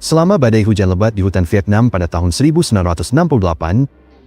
Selama badai hujan lebat di hutan Vietnam pada tahun 1968,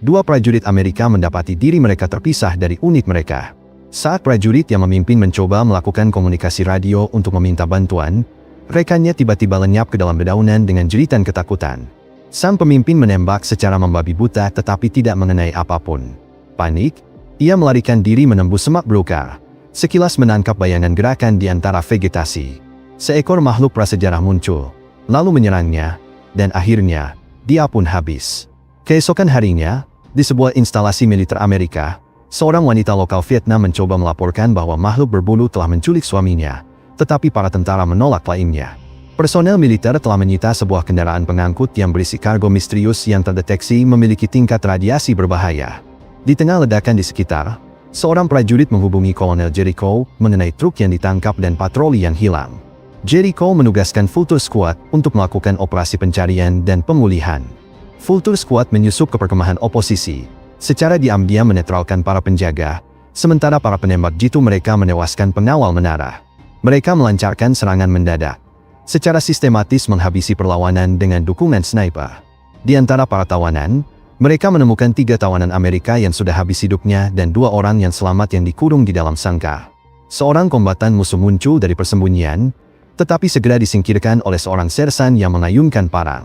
dua prajurit Amerika mendapati diri mereka terpisah dari unit mereka. Saat prajurit yang memimpin mencoba melakukan komunikasi radio untuk meminta bantuan, rekannya tiba-tiba lenyap ke dalam dedaunan dengan jeritan ketakutan. Sang pemimpin menembak secara membabi buta tetapi tidak mengenai apapun. Panik, ia melarikan diri menembus semak belukar. Sekilas menangkap bayangan gerakan di antara vegetasi. Seekor makhluk prasejarah muncul, lalu menyerangnya, dan akhirnya, dia pun habis. Keesokan harinya, di sebuah instalasi militer Amerika, seorang wanita lokal Vietnam mencoba melaporkan bahwa makhluk berbulu telah menculik suaminya, tetapi para tentara menolak klaimnya. Personel militer telah menyita sebuah kendaraan pengangkut yang berisi kargo misterius yang terdeteksi memiliki tingkat radiasi berbahaya. Di tengah ledakan di sekitar, seorang prajurit menghubungi Kolonel Jericho mengenai truk yang ditangkap dan patroli yang hilang. Jericho menugaskan Vulture Squad untuk melakukan operasi pencarian dan pemulihan. Vulture Squad menyusup ke perkemahan oposisi, secara diam-diam menetralkan para penjaga, sementara para penembak jitu mereka menewaskan pengawal menara. Mereka melancarkan serangan mendadak, secara sistematis menghabisi perlawanan dengan dukungan sniper. Di antara para tawanan, mereka menemukan 3 tawanan Amerika yang sudah habis hidupnya dan 2 orang yang selamat yang dikurung di dalam sangkar. Seorang kombatan musuh muncul dari persembunyian, tetapi segera disingkirkan oleh seorang sersan yang mengayunkan parang.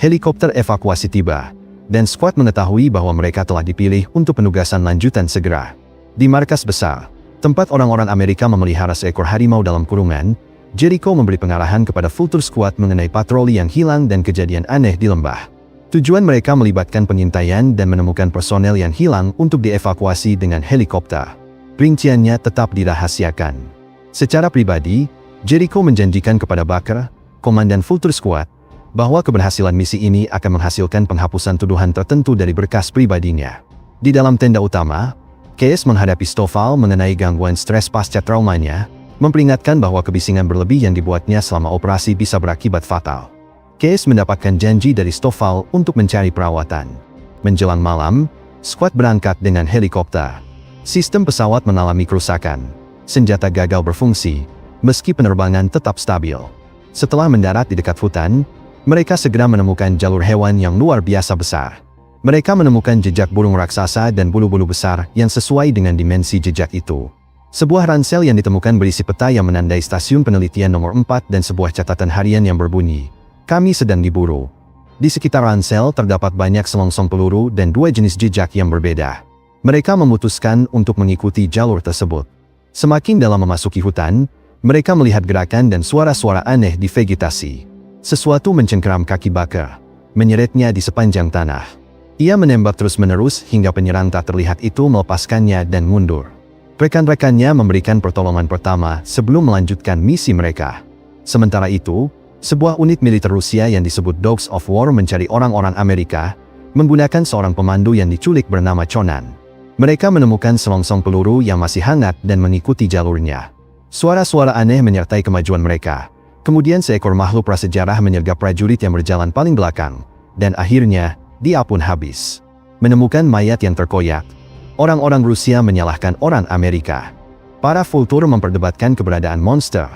Helikopter evakuasi tiba, dan skuad mengetahui bahwa mereka telah dipilih untuk penugasan lanjutan segera. Di markas besar, tempat orang-orang Amerika memelihara seekor harimau dalam kurungan, Jericho memberi pengarahan kepada Vulture Squad mengenai patroli yang hilang dan kejadian aneh di lembah. Tujuan mereka melibatkan pengintaian dan menemukan personel yang hilang untuk dievakuasi dengan helikopter. Rinciannya tetap dirahasiakan. Secara pribadi, Jericho menjanjikan kepada Baker, komandan Vulture Squad, bahwa keberhasilan misi ini akan menghasilkan penghapusan tuduhan tertentu dari berkas pribadinya. Di dalam tenda utama, Case menghadapi Stovall mengenai gangguan stres pasca traumanya, memperingatkan bahwa kebisingan berlebih yang dibuatnya selama operasi bisa berakibat fatal. Case mendapatkan janji dari Stovall untuk mencari perawatan. Menjelang malam, skuad berangkat dengan helikopter. Sistem pesawat mengalami kerusakan. Senjata gagal berfungsi, meski penerbangan tetap stabil. Setelah mendarat di dekat hutan, mereka segera menemukan jalur hewan yang luar biasa besar. Mereka menemukan jejak burung raksasa dan bulu-bulu besar yang sesuai dengan dimensi jejak itu. Sebuah ransel yang ditemukan berisi peta yang menandai stasiun penelitian nomor 4 dan sebuah catatan harian yang berbunyi, "Kami sedang diburu." Di sekitar ransel terdapat banyak selongsong peluru dan 2 jenis jejak yang berbeda. Mereka memutuskan untuk mengikuti jalur tersebut. Semakin dalam memasuki hutan, mereka melihat gerakan dan suara-suara aneh di vegetasi. Sesuatu mencengkeram kaki Baker, menyeretnya di sepanjang tanah. Ia menembak terus-menerus hingga penyerang tak terlihat itu melepaskannya dan mundur. Rekan-rekannya memberikan pertolongan pertama sebelum melanjutkan misi mereka. Sementara itu, sebuah unit militer Rusia yang disebut Dogs of War mencari orang-orang Amerika, menggunakan seorang pemandu yang diculik bernama Conan. Mereka menemukan selongsong peluru yang masih hangat dan mengikuti jalurnya. Suara-suara aneh menyertai kemajuan mereka. Kemudian seekor makhluk prasejarah menyergap prajurit yang berjalan paling belakang. Dan akhirnya, dia pun habis. Menemukan mayat yang terkoyak, orang-orang Rusia menyalahkan orang Amerika. Para Vulture memperdebatkan keberadaan monster.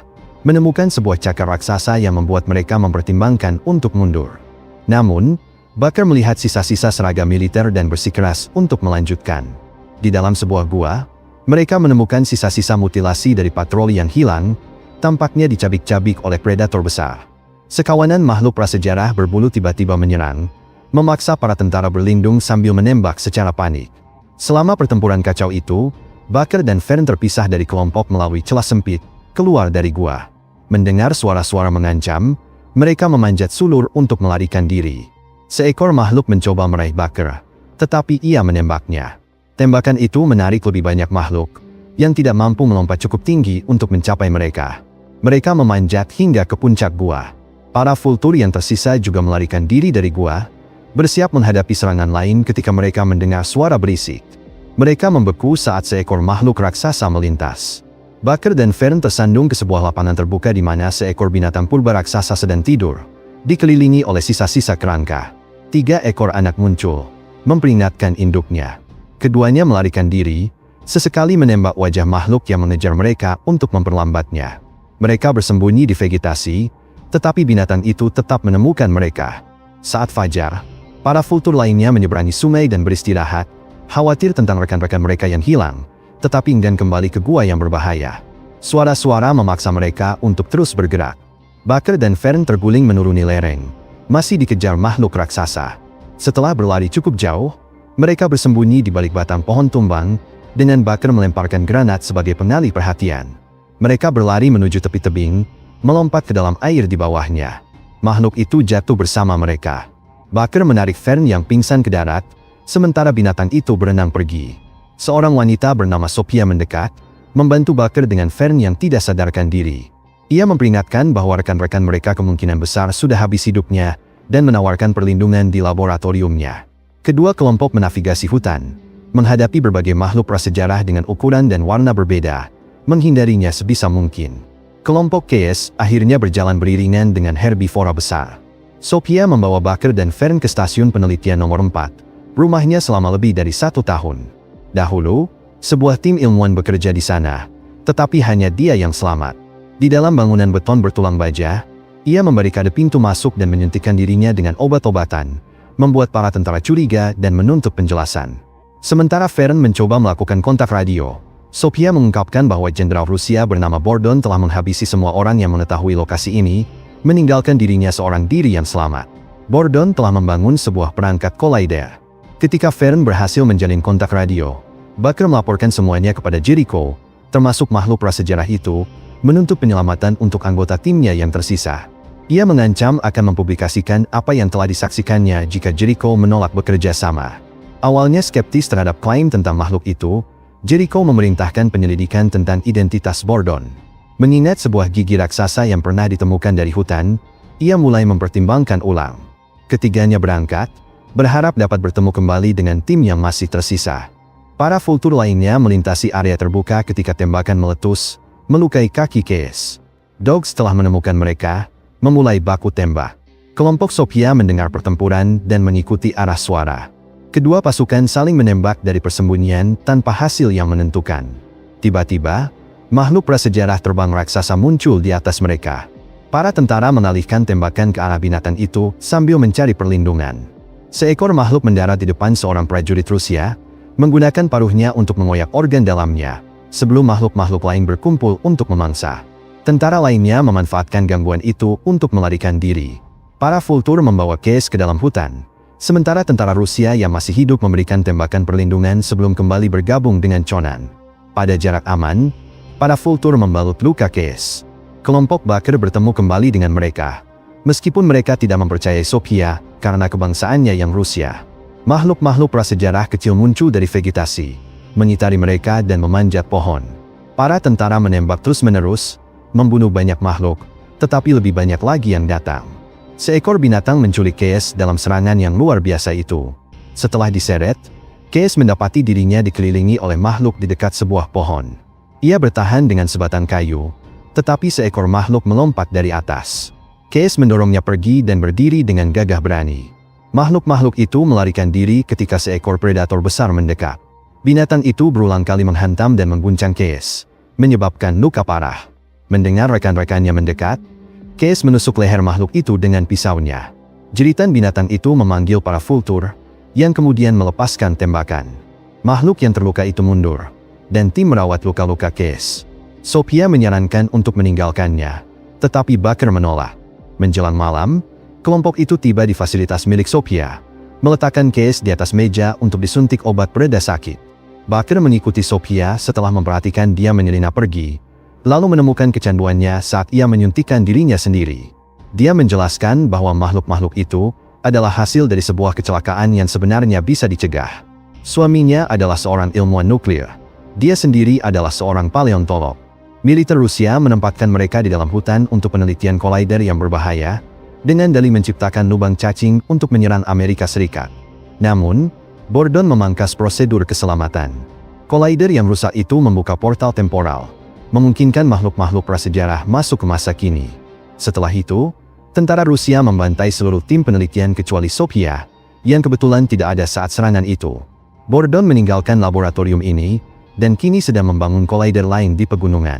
Menemukan sebuah cakar raksasa yang membuat mereka mempertimbangkan untuk mundur. Namun, Baker melihat sisa-sisa seragam militer dan bersikeras untuk melanjutkan. Di dalam sebuah gua, mereka menemukan sisa-sisa mutilasi dari patroli yang hilang, tampaknya dicabik-cabik oleh predator besar. Sekawanan makhluk prasejarah berbulu tiba-tiba menyerang, memaksa para tentara berlindung sambil menembak secara panik. Selama pertempuran kacau itu, Baker dan Verne terpisah dari kelompok melalui celah sempit, keluar dari gua. Mendengar suara-suara mengancam, mereka memanjat sulur untuk melarikan diri. Seekor makhluk mencoba meraih Baker, tetapi ia menembaknya. Tembakan itu menarik lebih banyak makhluk, yang tidak mampu melompat cukup tinggi untuk mencapai mereka. Mereka memanjat hingga ke puncak gua. Para Vulture yang tersisa juga melarikan diri dari gua, bersiap menghadapi serangan lain ketika mereka mendengar suara berisik. Mereka membeku saat seekor makhluk raksasa melintas. Baker dan Verne tersandung ke sebuah lapangan terbuka di mana seekor binatang purba raksasa sedang tidur, dikelilingi oleh sisa-sisa kerangka. 3 ekor anak muncul, memperingatkan induknya. Keduanya melarikan diri, sesekali menembak wajah makhluk yang mengejar mereka untuk memperlambatnya. Mereka bersembunyi di vegetasi, Tetapi binatang itu tetap menemukan mereka. Saat fajar, para vultur lainnya menyeberangi sungai dan beristirahat, khawatir tentang rekan-rekan mereka yang hilang, tetapi enggan kembali ke gua yang berbahaya. Suara-suara memaksa mereka untuk terus bergerak. Baker dan Fern terguling menuruni lereng, masih dikejar makhluk raksasa. Setelah berlari cukup jauh, mereka bersembunyi di balik batang pohon tumbang, dengan Baker melemparkan granat sebagai pengalih perhatian. Mereka berlari menuju tepi tebing, melompat ke dalam air di bawahnya. Makhluk itu jatuh bersama mereka. Baker menarik Fern yang pingsan ke darat, sementara binatang itu berenang pergi. Seorang wanita bernama Sophia mendekat, membantu Baker dengan Fern yang tidak sadarkan diri. Ia memperingatkan bahwa rekan-rekan mereka kemungkinan besar sudah habis hidupnya, dan menawarkan perlindungan di laboratoriumnya. Kedua kelompok menavigasi hutan, menghadapi berbagai makhluk prasejarah dengan ukuran dan warna berbeda, menghindarinya sebisa mungkin. Kelompok Case akhirnya berjalan beriringan dengan herbivora besar. Sophia membawa Baker dan Fern ke stasiun penelitian nomor 4, rumahnya selama lebih dari 1 tahun. Dahulu, sebuah tim ilmuwan bekerja di sana, tetapi hanya dia yang selamat. Di dalam bangunan beton bertulang baja, ia membarikade pintu masuk dan menyuntikkan dirinya dengan obat-obatan, membuat para tentara curiga dan menuntut penjelasan. Sementara Fern mencoba melakukan kontak radio, Sophia mengungkapkan bahwa jenderal Rusia bernama Bordon telah menghabisi semua orang yang mengetahui lokasi ini, meninggalkan dirinya seorang diri yang selamat. Bordon telah membangun sebuah perangkat collider. Ketika Fern berhasil menjalin kontak radio, Baker melaporkan semuanya kepada Jericho, termasuk makhluk prasejarah itu, menuntut penyelamatan untuk anggota timnya yang tersisa. Ia mengancam akan mempublikasikan apa yang telah disaksikannya jika Jericho menolak bekerja sama. Awalnya skeptis terhadap klaim tentang makhluk itu, Jericho memerintahkan penyelidikan tentang identitas Bordon. Mengingat sebuah gigi raksasa yang pernah ditemukan dari hutan, ia mulai mempertimbangkan ulang. Ketiganya berangkat, berharap dapat bertemu kembali dengan tim yang masih tersisa. Para vultur lainnya melintasi area terbuka ketika tembakan meletus, melukai kaki Case. Dogs telah menemukan mereka, memulai baku tembak. Kelompok Sophia mendengar pertempuran dan mengikuti arah suara. Kedua pasukan saling menembak dari persembunyian tanpa hasil yang menentukan. Tiba-tiba, makhluk prasejarah terbang raksasa muncul di atas mereka. Para tentara mengalihkan tembakan ke arah binatang itu sambil mencari perlindungan. Seekor makhluk mendarat di depan seorang prajurit Rusia, menggunakan paruhnya untuk mengoyak organ dalamnya, sebelum makhluk-makhluk lain berkumpul untuk memangsa. Tentara lainnya memanfaatkan gangguan itu untuk melarikan diri. Para vultur membawa Case ke dalam hutan, sementara tentara Rusia yang masih hidup memberikan tembakan perlindungan sebelum kembali bergabung dengan Conan. Pada jarak aman, para vultur membalut luka Case. Kelompok Baker bertemu kembali dengan mereka. Meskipun mereka tidak mempercayai Sophia karena kebangsaannya yang Rusia. Makhluk-makhluk prasejarah kecil muncul dari vegetasi, mengitari mereka dan memanjat pohon. Para tentara menembak terus-menerus, membunuh banyak makhluk, tetapi lebih banyak lagi yang datang. Seekor binatang menculik Case dalam serangan yang luar biasa itu. Setelah diseret, Case mendapati dirinya dikelilingi oleh makhluk di dekat sebuah pohon. Ia bertahan dengan sebatang kayu, tetapi seekor makhluk melompat dari atas. Case mendorongnya pergi dan berdiri dengan gagah berani. Makhluk-makhluk itu melarikan diri ketika seekor predator besar mendekat. Binatang itu berulang kali menghantam dan mengguncang Case, menyebabkan luka parah. Mendengar rekan-rekannya mendekat, Case menusuk leher makhluk itu dengan pisaunya. Jeritan binatang itu memanggil para vultur, yang kemudian melepaskan tembakan. Makhluk yang terluka itu mundur, dan tim merawat luka-luka Case. Sophia menyarankan untuk meninggalkannya, tetapi Baker menolak. Menjelang malam, kelompok itu tiba di fasilitas milik Sophia, meletakkan Case di atas meja untuk disuntik obat pereda sakit. Baker mengikuti Sophia setelah memperhatikan dia menyelinap pergi, lalu menemukan kecanduannya saat ia menyuntikkan dirinya sendiri. Dia menjelaskan bahwa makhluk-makhluk itu adalah hasil dari sebuah kecelakaan yang sebenarnya bisa dicegah. Suaminya adalah seorang ilmuwan nuklir. Dia sendiri adalah seorang paleontolog. Militer Rusia menempatkan mereka di dalam hutan untuk penelitian collider yang berbahaya, dengan dalih menciptakan lubang cacing untuk menyerang Amerika Serikat. Namun, Bordon memangkas prosedur keselamatan. Collider yang rusak itu membuka portal temporal, memungkinkan makhluk-makhluk prasejarah masuk ke masa kini. Setelah itu, tentara Rusia membantai seluruh tim penelitian kecuali Sophia, yang kebetulan tidak ada saat serangan itu. Bordon meninggalkan laboratorium ini, dan kini sedang membangun collider lain di pegunungan.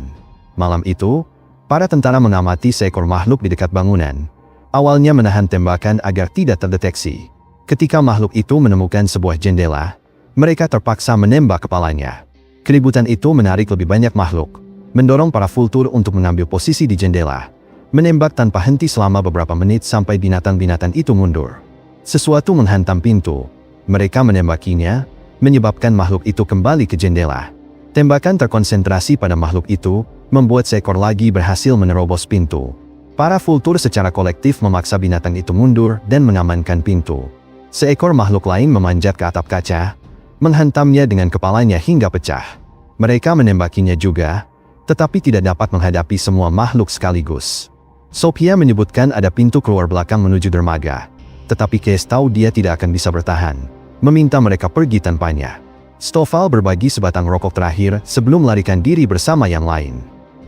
Malam itu, Para tentara mengamati seekor makhluk di dekat bangunan. Awalnya menahan tembakan agar tidak terdeteksi. Ketika makhluk itu menemukan sebuah jendela, mereka terpaksa menembak kepalanya. Keributan itu menarik lebih banyak makhluk, mendorong para vultur untuk mengambil posisi di jendela, menembak tanpa henti selama beberapa menit sampai binatang-binatang itu mundur. Sesuatu menghantam pintu. Mereka menembakinya, menyebabkan makhluk itu kembali ke jendela. Tembakan terkonsentrasi pada makhluk itu, membuat seekor lagi berhasil menerobos pintu. Para vultur secara kolektif memaksa binatang itu mundur dan mengamankan pintu. Seekor makhluk lain memanjat ke atap kaca, menghantamnya dengan kepalanya hingga pecah. Mereka menembakinya juga, tetapi tidak dapat menghadapi semua makhluk sekaligus. Sophia menyebutkan ada pintu keluar belakang menuju dermaga, tetapi Case tahu dia tidak akan bisa bertahan, meminta mereka pergi tanpanya. Stovall berbagi sebatang rokok terakhir sebelum melarikan diri bersama yang lain.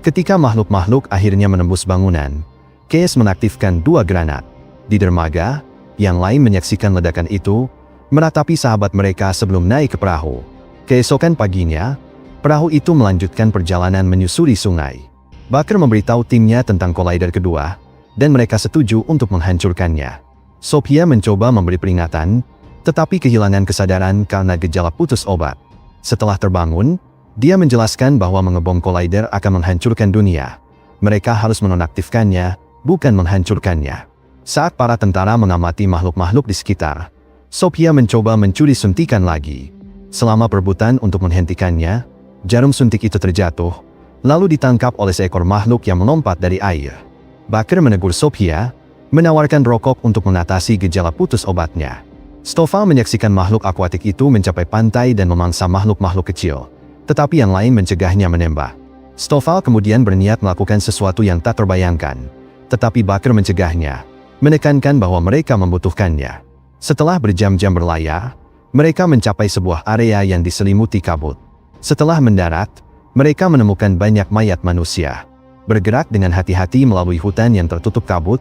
Ketika makhluk-makhluk akhirnya menembus bangunan, Case menaktifkan 2 granat. Di dermaga, yang lain menyaksikan ledakan itu, meratapi sahabat mereka sebelum naik ke perahu. Keesokan paginya, perahu itu melanjutkan perjalanan menyusuri sungai. Baker memberitahu timnya tentang kollider kedua, dan mereka setuju untuk menghancurkannya. Sophia mencoba memberi peringatan, tetapi kehilangan kesadaran karena gejala putus obat. Setelah terbangun, dia menjelaskan bahwa mengebom kollider akan menghancurkan dunia. Mereka harus menonaktifkannya, bukan menghancurkannya. Saat para tentara mengamati makhluk-makhluk di sekitar, Sophia mencoba mencuri suntikan lagi. Selama perebutan untuk menghentikannya, jarum suntik itu terjatuh, lalu ditangkap oleh seekor makhluk yang melompat dari air. Baker menegur Sophia, menawarkan rokok untuk mengatasi gejala putus obatnya. Stovall menyaksikan makhluk akuatik itu mencapai pantai dan memangsa makhluk-makhluk kecil, tetapi yang lain mencegahnya menembak. Stovall kemudian berniat melakukan sesuatu yang tak terbayangkan, tetapi Baker mencegahnya, menekankan bahwa mereka membutuhkannya. Setelah berjam-jam berlayar, mereka mencapai sebuah area yang diselimuti kabut. Setelah mendarat, mereka menemukan banyak mayat manusia. Bergerak dengan hati-hati melalui hutan yang tertutup kabut,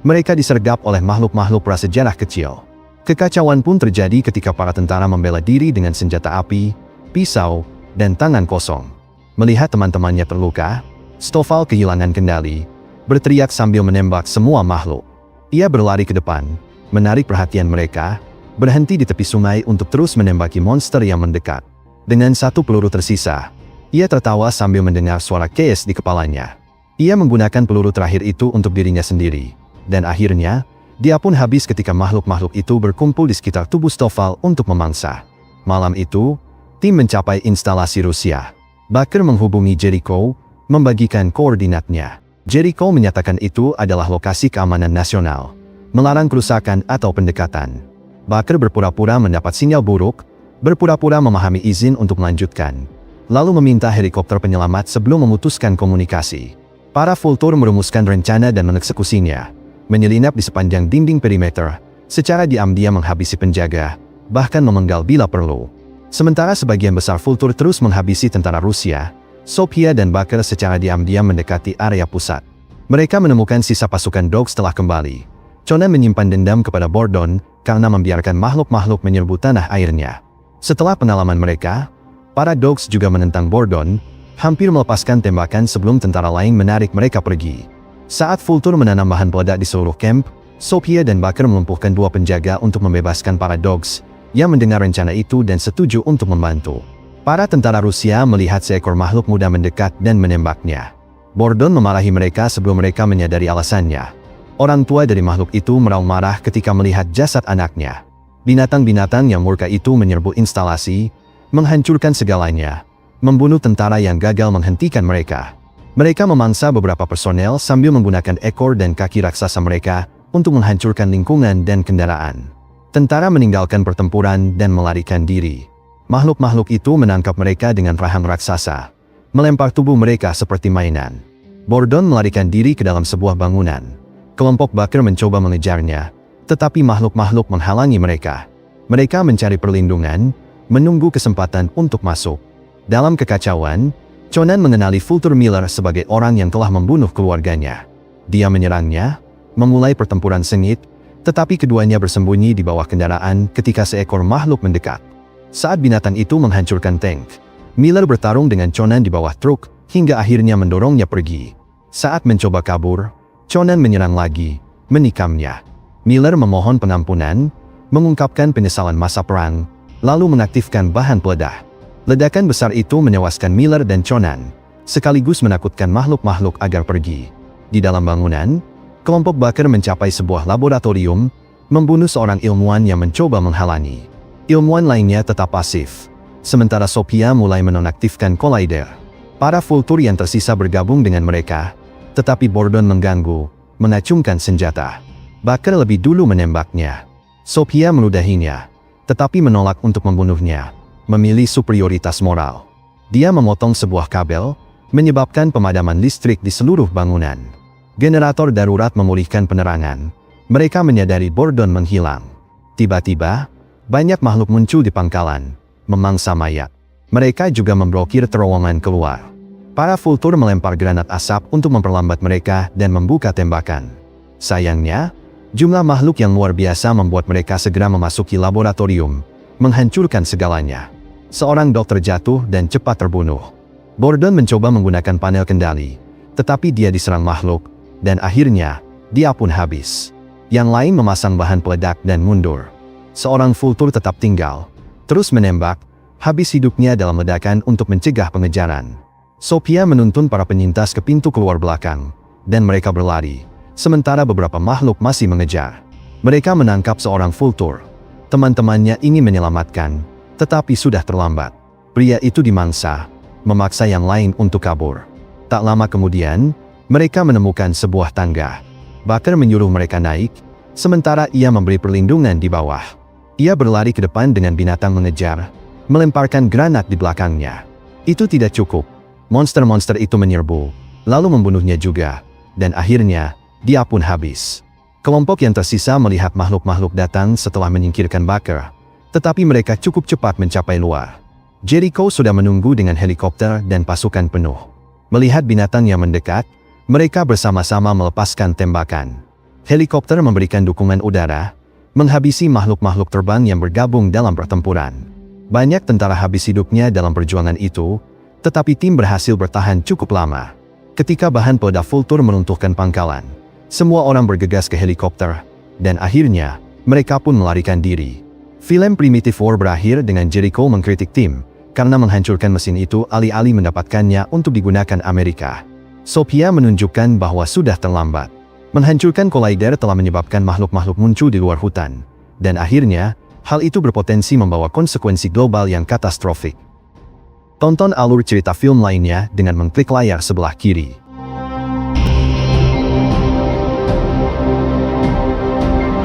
mereka disergap oleh makhluk-makhluk prasejarah kecil. Kekacauan pun terjadi ketika para tentara membela diri dengan senjata api, pisau, dan tangan kosong. Melihat teman-temannya terluka, Stovall kehilangan kendali, berteriak sambil menembak semua makhluk. Ia berlari ke depan, menarik perhatian mereka, berhenti di tepi sungai untuk terus menembaki monster yang mendekat. Dengan 1 peluru tersisa, ia tertawa sambil mendengar suara Case di kepalanya. Ia menggunakan peluru terakhir itu untuk dirinya sendiri, dan akhirnya, dia pun habis ketika makhluk-makhluk itu berkumpul di sekitar tubuh Stovall untuk memangsa. Malam itu, tim mencapai instalasi Rusia. Baker menghubungi Jericho, membagikan koordinatnya. Jericho menyatakan itu adalah lokasi keamanan nasional, melarang kerusakan atau pendekatan. Baker berpura-pura mendapat sinyal buruk, berpura-pura memahami izin untuk melanjutkan, lalu meminta helikopter penyelamat sebelum memutuskan komunikasi. Para vultur merumuskan rencana dan mengeksekusinya, menyelinap di sepanjang dinding perimeter, secara diam-diam menghabisi penjaga, bahkan memenggal bila perlu. Sementara sebagian besar vultur terus menghabisi tentara Rusia, Sophia dan Baker secara diam-diam mendekati area pusat. Mereka menemukan sisa pasukan Dogs telah kembali. Conan menyimpan dendam kepada Bordon karena membiarkan makhluk-makhluk menyerbu tanah airnya. Setelah pengalaman mereka, para Dogs juga menentang Bordon, hampir melepaskan tembakan sebelum tentara lain menarik mereka pergi. Saat vultur menanam bahan peledak di seluruh camp, Sophia dan Baker melumpuhkan 2 penjaga untuk membebaskan para Dogs, yang mendengar rencana itu dan setuju untuk membantu. Para tentara Rusia melihat seekor makhluk muda mendekat dan menembaknya. Bordon memarahi mereka sebelum mereka menyadari alasannya. Orang tua dari makhluk itu meraung marah ketika melihat jasad anaknya. Binatang-binatang yang murka itu menyerbu instalasi, menghancurkan segalanya, membunuh tentara yang gagal menghentikan mereka. Mereka memangsa beberapa personel sambil menggunakan ekor dan kaki raksasa mereka untuk menghancurkan lingkungan dan kendaraan. Tentara meninggalkan pertempuran dan melarikan diri. Makhluk-makhluk itu menangkap mereka dengan rahang raksasa, melempar tubuh mereka seperti mainan. Bordon melarikan diri ke dalam sebuah bangunan. Kelompok Baker mencoba mengejarnya, tetapi makhluk-makhluk menghalangi mereka. Mereka mencari perlindungan, menunggu kesempatan untuk masuk. Dalam kekacauan, Conan mengenali Vulture Miller sebagai orang yang telah membunuh keluarganya. Dia menyerangnya, memulai pertempuran sengit, tetapi keduanya bersembunyi di bawah kendaraan ketika seekor makhluk mendekat. Saat binatang itu menghancurkan tank, Miller bertarung dengan Conan di bawah truk, hingga akhirnya mendorongnya pergi. Saat mencoba kabur, Conan menyerang lagi, menikamnya. Miller memohon pengampunan, mengungkapkan penyesalan masa perang, lalu mengaktifkan bahan peledak. Ledakan besar itu menewaskan Miller dan Conan, sekaligus menakutkan makhluk-makhluk agar pergi. Di dalam bangunan, kelompok Baker mencapai sebuah laboratorium, membunuh seorang ilmuwan yang mencoba menghalangi. Ilmuwan lainnya tetap pasif, sementara Sophia mulai menonaktifkan Collider. Para Vulture yang tersisa bergabung dengan mereka, tetapi Bordon mengganggu, mengacungkan senjata. Baker lebih dulu menembaknya. Sophia meludahinya, tetapi menolak untuk membunuhnya, memilih superioritas moral. Dia memotong sebuah kabel, menyebabkan pemadaman listrik di seluruh bangunan. Generator darurat memulihkan penerangan. Mereka menyadari Bordon menghilang. Tiba-tiba, banyak makhluk muncul di pangkalan, memangsa mayat. Mereka juga memblokir terowongan keluar. Para Vulture melempar granat asap untuk memperlambat mereka dan membuka tembakan. Sayangnya, jumlah makhluk yang luar biasa membuat mereka segera memasuki laboratorium, menghancurkan segalanya. Seorang dokter jatuh dan cepat terbunuh. Bordon mencoba menggunakan panel kendali, tetapi dia diserang makhluk, dan akhirnya, dia pun habis. Yang lain memasang bahan peledak dan mundur. Seorang Vulture tetap tinggal, terus menembak, habis hidupnya dalam ledakan untuk mencegah pengejaran. Sophia menuntun para penyintas ke pintu keluar belakang, dan mereka berlari, sementara beberapa makhluk masih mengejar. Mereka menangkap seorang Vulture. Teman-temannya ingin menyelamatkan, tetapi sudah terlambat. Pria itu dimangsa, memaksa yang lain untuk kabur. Tak lama kemudian, mereka menemukan sebuah tangga. Baker menyuruh mereka naik, sementara ia memberi perlindungan di bawah. Ia berlari ke depan dengan binatang mengejar, melemparkan granat di belakangnya. Itu tidak cukup. Monster-monster itu menyerbu, lalu membunuhnya juga, dan akhirnya, dia pun habis. Kelompok yang tersisa melihat makhluk-makhluk datang setelah menyingkirkan Baker, tetapi mereka cukup cepat mencapai luar. Jericho sudah menunggu dengan helikopter dan pasukan penuh. Melihat binatang yang mendekat, mereka bersama-sama melepaskan tembakan. Helikopter memberikan dukungan udara, menghabisi makhluk-makhluk terbang yang bergabung dalam pertempuran. Banyak tentara habis hidupnya dalam perjuangan itu, tetapi tim berhasil bertahan cukup lama. Ketika bahan peledak Vulture meruntuhkan pangkalan, semua orang bergegas ke helikopter, dan akhirnya, mereka pun melarikan diri. Film Primitive War berakhir dengan Jericho mengkritik tim, karena menghancurkan mesin itu alih-alih mendapatkannya untuk digunakan Amerika. Sophia menunjukkan bahwa sudah terlambat. Menghancurkan Collider telah menyebabkan makhluk-makhluk muncul di luar hutan, dan akhirnya, hal itu berpotensi membawa konsekuensi global yang katastrofik. Tonton alur cerita film lainnya dengan mengklik layar sebelah kiri.